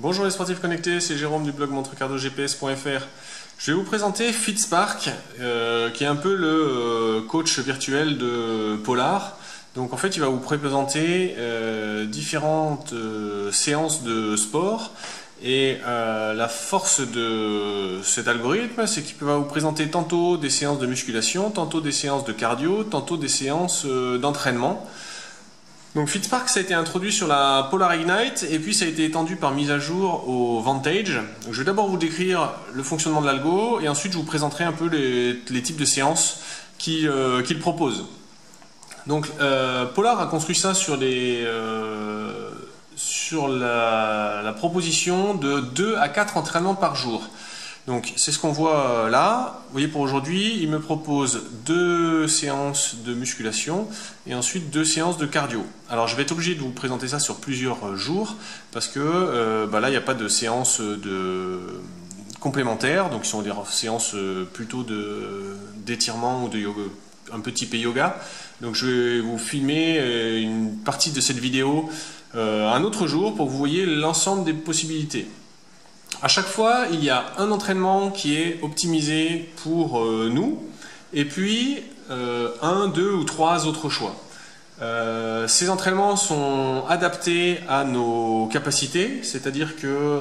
Bonjour les sportifs connectés, c'est Jérôme du blog montrecardogps.fr. Je vais vous présenter Fitzpark, qui est un peu le coach virtuel de Polar. Donc en fait, il va vous présenter différentes séances de sport. Et la force de cet algorithme, c'est qu'il va vous présenter tantôt des séances de musculation, tantôt des séances de cardio, tantôt des séances d'entraînement. Donc Fitzpark, ça a été introduit sur la Polar Ignite et puis ça a été étendu par mise à jour au Vantage. Donc, je vais d'abord vous décrire le fonctionnement de l'algo et ensuite je vous présenterai un peu les types de séances qu'il propose. Donc Polar a construit ça sur la proposition de 2 à 4 entraînements par jour. Donc c'est ce qu'on voit là. Vous voyez, pour aujourd'hui, il me propose 2 séances de musculation et ensuite 2 séances de cardio. Alors je vais être obligé de vous présenter ça sur plusieurs jours parce que là il n'y a pas de séance complémentaire, donc ce sont des séances plutôt d'étirement ou de yoga, un peu typé yoga. Donc je vais vous filmer une partie de cette vidéo un autre jour pour que vous voyez l'ensemble des possibilités. À chaque fois, il y a un entraînement qui est optimisé pour nous, et puis 1, 2 ou 3 autres choix. Ces entraînements sont adaptés à nos capacités, c'est-à-dire que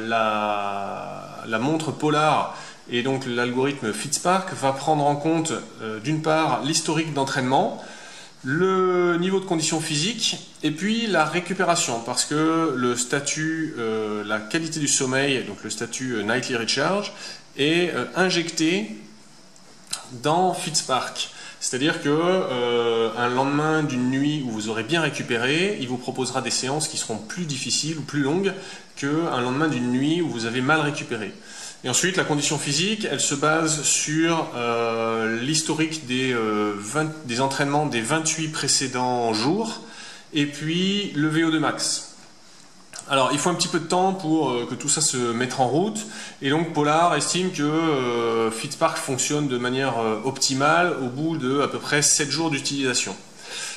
la montre Polar et donc l'algorithme Fitzpark va prendre en compte d'une part l'historique d'entraînement, le niveau de condition physique et puis la récupération, parce que le statut, la qualité du sommeil, donc le statut Nightly Recharge, est injecté dans Fitzpark. C'est-à-dire que un lendemain d'une nuit où vous aurez bien récupéré, il vous proposera des séances qui seront plus difficiles ou plus longues qu'un lendemain d'une nuit où vous avez mal récupéré. Et ensuite, la condition physique, elle se base sur l'historique des entraînements des 28 précédents jours et puis le VO2 max. Alors, il faut un petit peu de temps pour que tout ça se mette en route, et donc Polar estime que Fitzpark fonctionne de manière optimale au bout de à peu près 7 jours d'utilisation.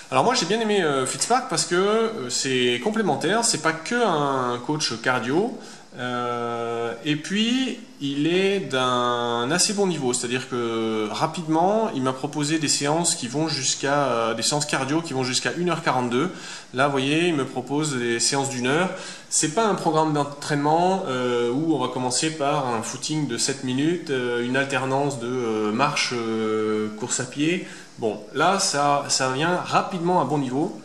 Alors moi j'ai bien aimé Fitzpark parce que c'est complémentaire, c'est pas que un coach cardio, et puis il est d'un assez bon niveau, c'est-à-dire que rapidement il m'a proposé des séances qui vont jusqu'à des séances cardio qui vont jusqu'à 1h42. Là vous voyez, il me propose des séances d'1 heure. C'est pas un programme d'entraînement où on va commencer par un footing de 7 minutes, une alternance de marche, course à pied. Bon, là ça vient rapidement à bon niveau.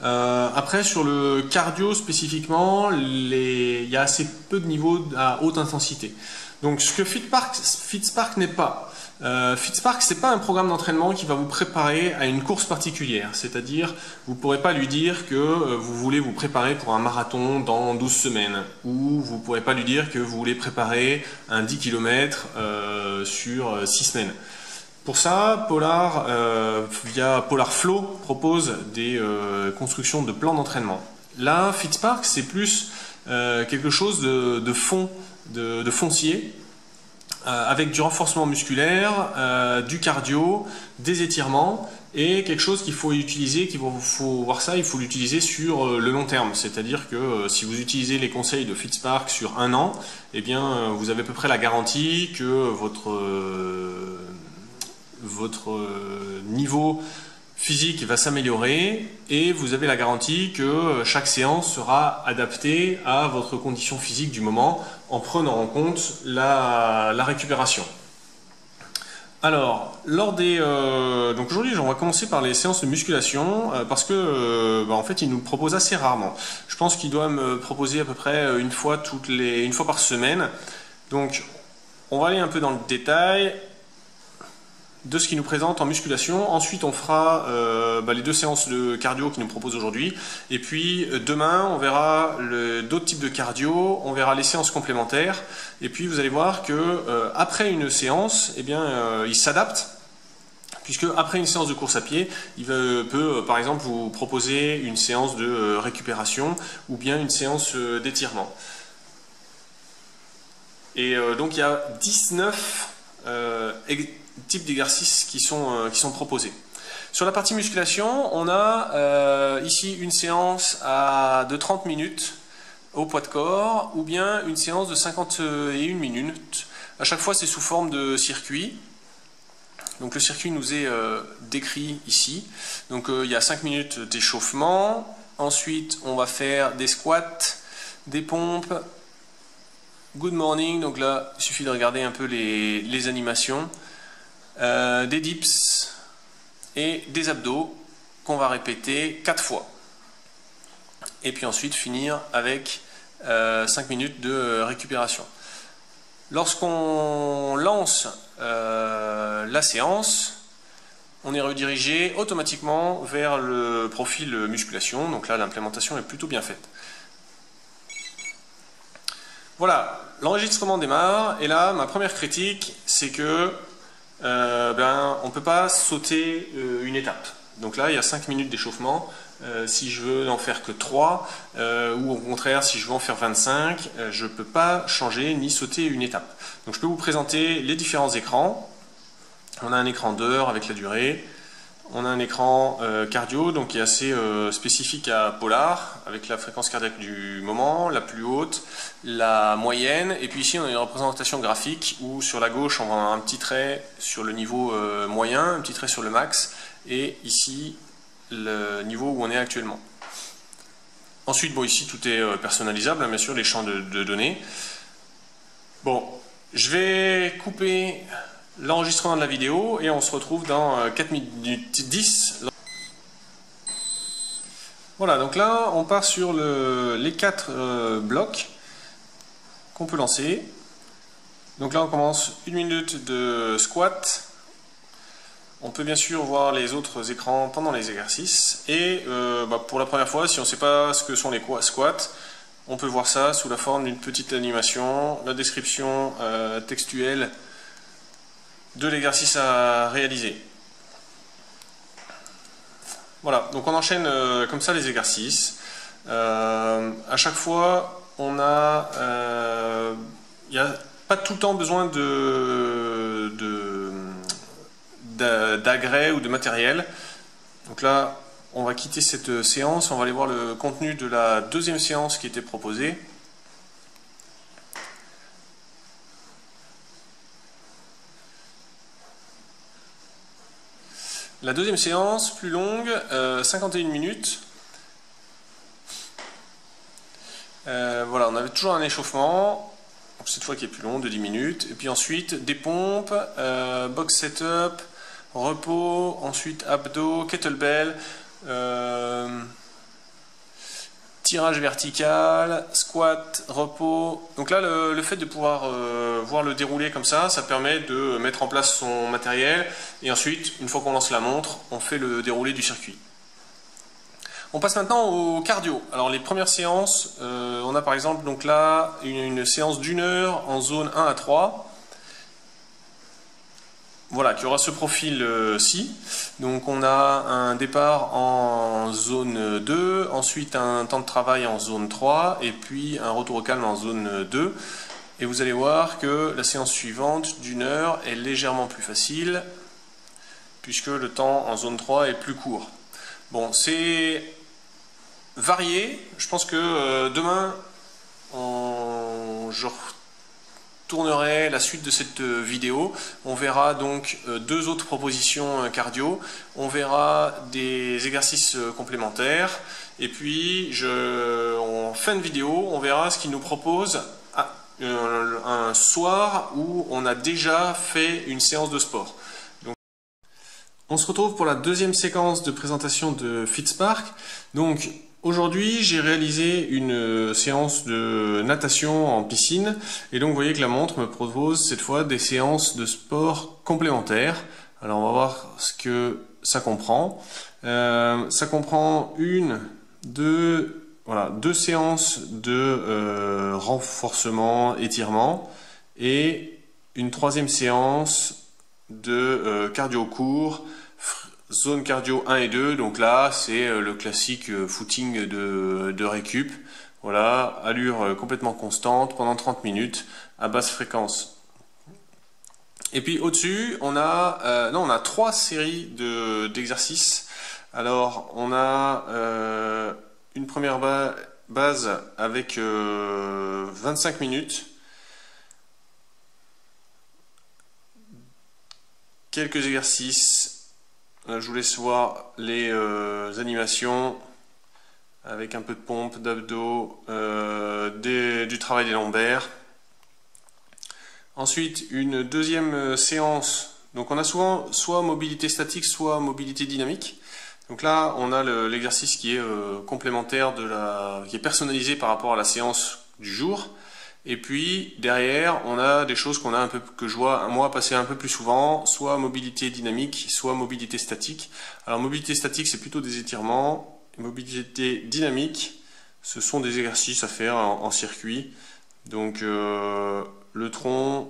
Après, sur le cardio spécifiquement, il y a assez peu de niveaux à haute intensité. Donc ce que Fitzpark n'est pas. Fitzpark, c'est pas un programme d'entraînement qui va vous préparer à une course particulière. C'est-à-dire, vous ne pourrez pas lui dire que vous voulez vous préparer pour un marathon dans 12 semaines. Ou vous ne pourrez pas lui dire que vous voulez préparer un 10 km sur 6 semaines. Pour ça, Polar, via Polar Flow, propose des constructions de plans d'entraînement. Là, Fitzpark, c'est plus quelque chose de fond, de foncier, avec du renforcement musculaire, du cardio, des étirements, et quelque chose qu'il faut utiliser, il faut l'utiliser sur le long terme. C'est-à-dire que si vous utilisez les conseils de Fitzpark sur 1 an, eh bien, vous avez à peu près la garantie que votre niveau physique va s'améliorer et vous avez la garantie que chaque séance sera adaptée à votre condition physique du moment en prenant en compte la récupération. Alors, donc aujourd'hui, on va commencer par les séances de musculation parce que en fait, il nous propose assez rarement. Je pense qu'il doit me proposer à peu près une fois par semaine. Donc, on va aller un peu dans le détail de ce qu'il nous présente en musculation. Ensuite on fera les 2 séances de cardio qu'il nous propose aujourd'hui, et puis demain on verra d'autres types de cardio, on verra les séances complémentaires, et puis vous allez voir que après une séance, eh bien, il s'adapte, puisque après une séance de course à pied, il peut par exemple vous proposer une séance de récupération ou bien une séance d'étirement. Et donc il y a 19 types d'exercices qui sont proposés. Sur la partie musculation, on a ici une séance de 30 minutes au poids de corps, ou bien une séance de 51 minutes. À chaque fois, c'est sous forme de circuit. Donc le circuit nous est décrit ici. Donc il y a 5 minutes d'échauffement. Ensuite, on va faire des squats, des pompes, good morning. Donc là, il suffit de regarder un peu les animations. Des dips et des abdos qu'on va répéter 4 fois. Et puis ensuite finir avec 5 minutes de récupération. Lorsqu'on lance la séance, on est redirigé automatiquement vers le profil musculation. Donc là, l'implémentation est plutôt bien faite. Voilà, l'enregistrement démarre. Et là, ma première critique, c'est que on ne peut pas sauter une étape. Donc là, il y a 5 minutes d'échauffement. Si je veux n'en faire que 3, ou au contraire, si je veux en faire 25, je ne peux pas changer ni sauter une étape. Donc je peux vous présenter les différents écrans. On a un écran d'heure avec la durée. On a un écran cardio, donc qui est assez spécifique à Polar, avec la fréquence cardiaque du moment, la plus haute, la moyenne. Et puis ici, on a une représentation graphique où sur la gauche, on voit un petit trait sur le niveau moyen, un petit trait sur le max. Et ici, le niveau où on est actuellement. Ensuite, bon, ici tout est personnalisable, hein, bien sûr, les champs de données. Bon, je vais couper l'enregistrement de la vidéo et on se retrouve dans 4 minutes 10. Voilà, donc là, on part sur les 4 blocs qu'on peut lancer. Donc là, on commence 1 minute de squat. On peut bien sûr voir les autres écrans pendant les exercices. Et pour la première fois, si on ne sait pas ce que sont les squats, on peut voir ça sous la forme d'une petite animation, la description textuelle de l'exercice à réaliser. Voilà, donc on enchaîne comme ça les exercices. À chaque fois, on a... il n'y a pas tout le temps besoin d'agrès ou de matériel. Donc là, on va quitter cette séance, on va aller voir le contenu de la deuxième séance qui était proposée. La deuxième séance, plus longue, 51 minutes. Voilà, on avait toujours un échauffement, donc cette fois qui est plus long, de 10 minutes. Et puis ensuite, des pompes, box setup, repos, ensuite abdos, kettlebell, tirage vertical, squat, repos. Donc là, le fait de pouvoir voir le déroulé comme ça permet de mettre en place son matériel. Et ensuite, une fois qu'on lance la montre, on fait le déroulé du circuit. On passe maintenant au cardio. Alors les premières séances, on a par exemple donc là une séance d'1 heure en zone 1 à 3. Voilà, qui aura ce profil-ci. Donc on a un départ en zone 2, ensuite un temps de travail en zone 3, et puis un retour au calme en zone 2. Et vous allez voir que la séance suivante d'1 heure est légèrement plus facile, puisque le temps en zone 3 est plus court. Bon, c'est varié. Je pense que demain, je tournerai la suite de cette vidéo. On verra donc 2 autres propositions cardio. On verra des exercices complémentaires. Et puis, en fin de vidéo, on verra ce qu'ils nous proposent un soir où on a déjà fait une séance de sport. Donc, on se retrouve pour la deuxième séquence de présentation de FitSpark. Donc, aujourd'hui, j'ai réalisé une séance de natation en piscine et donc vous voyez que la montre me propose cette fois des séances de sport complémentaires. Alors on va voir ce que ça comprend. Ça comprend deux séances de renforcement, étirement et une troisième séance de cardio court. Zone cardio 1 et 2, donc là c'est le classique footing de récup. Voilà, allure complètement constante pendant 30 minutes à basse fréquence. Et puis au-dessus, on a 3 séries d'exercices. Alors on a une première base avec 25 minutes. Quelques exercices. Là, je vous laisse voir les animations avec un peu de pompe, d'abdos, du travail des lombaires. Ensuite, une deuxième séance. Donc on a souvent soit mobilité statique, soit mobilité dynamique. Donc là, on a l'exercice qui est complémentaire qui est personnalisé par rapport à la séance du jour. Et puis derrière, on a des choses que je vois moi passer un peu plus souvent, soit mobilité dynamique, soit mobilité statique. Alors mobilité statique, c'est plutôt des étirements. Mobilité dynamique, ce sont des exercices à faire en circuit. Donc le tronc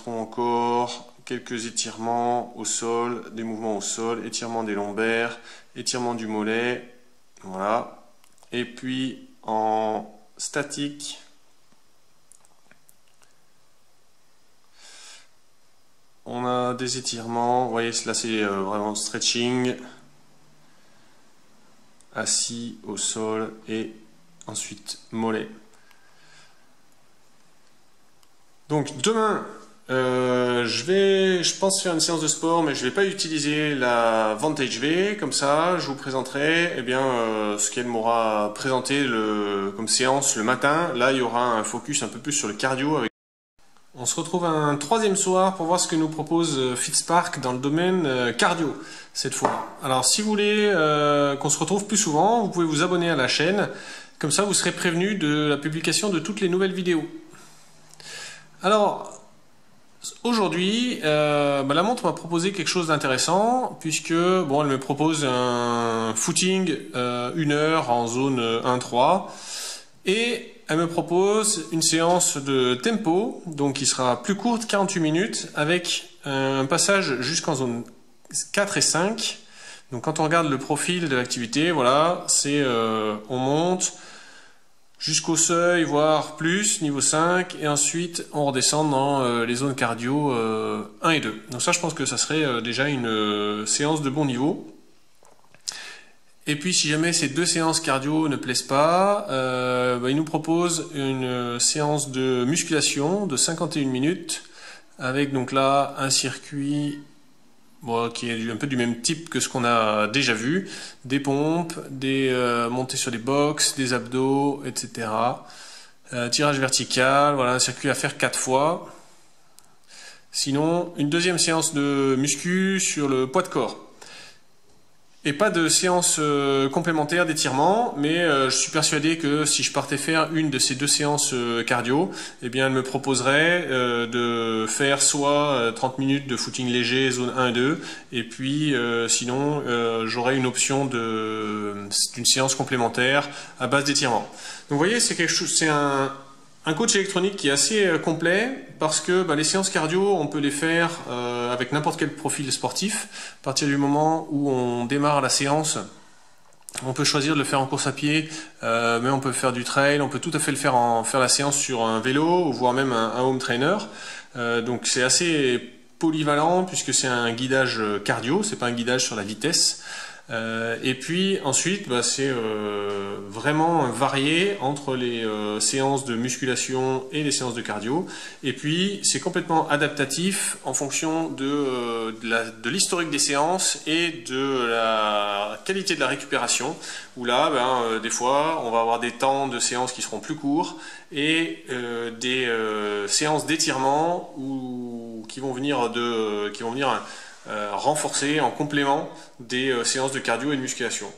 encore, quelques étirements au sol, des mouvements au sol, étirement des lombaires, étirement du mollet, voilà. Et puis en statique, on a des étirements, vous voyez là c'est vraiment stretching, assis au sol et ensuite mollet. Donc demain, je pense faire une séance de sport, mais je ne vais pas utiliser la Vantage V. Comme ça, je vous présenterai ce qu'elle m'aura présenté comme séance le matin. Là, il y aura un focus un peu plus sur le cardio. On se retrouve un troisième soir pour voir ce que nous propose FitSpark dans le domaine cardio cette fois. Alors si vous voulez qu'on se retrouve plus souvent, vous pouvez vous abonner à la chaîne. Comme ça, vous serez prévenu de la publication de toutes les nouvelles vidéos. Alors, aujourd'hui, la montre m'a proposé quelque chose d'intéressant, puisque elle me propose un footing 1 heure en zone 1-3, et elle me propose une séance de tempo, donc qui sera plus courte, 48 minutes, avec un passage jusqu'en zone 4 et 5. Donc quand on regarde le profil de l'activité, voilà, c'est on monte jusqu'au seuil, voire plus, niveau 5, et ensuite on redescend dans les zones cardio 1 et 2. Donc ça, je pense que ça serait déjà une séance de bon niveau. Et puis si jamais ces deux séances cardio ne plaisent pas, il nous propose une séance de musculation de 51 minutes, avec donc là un circuit qui est un peu du même type que ce qu'on a déjà vu, des pompes, des montées sur les box, des abdos, etc. Tirage vertical, voilà un circuit à faire 4 fois. Sinon, une deuxième séance de muscu sur le poids de corps. Et pas de séance complémentaire d'étirement, mais je suis persuadé que si je partais faire une de ces deux séances cardio, elle me proposerait de faire soit 30 minutes de footing léger, zone 1 et 2, et puis sinon j'aurais une option d'une séance complémentaire à base d'étirement. Donc vous voyez, c'est un coach électronique qui est assez complet, parce que les séances cardio, on peut les faire avec n'importe quel profil sportif. À partir du moment où on démarre la séance, on peut choisir de le faire en course à pied, mais on peut faire du trail, on peut tout à fait faire la séance sur un vélo, voire même un home trainer. Donc c'est assez polyvalent, puisque c'est un guidage cardio, c'est pas un guidage sur la vitesse. Et puis ensuite c'est vraiment varié entre les séances de musculation et les séances de cardio, et puis c'est complètement adaptatif en fonction de l'historique des séances et de la qualité de la récupération, où là des fois on va avoir des temps de séances qui seront plus courts et des séances d'étirement qui vont venir renforcer en complément des séances de cardio et de musculation.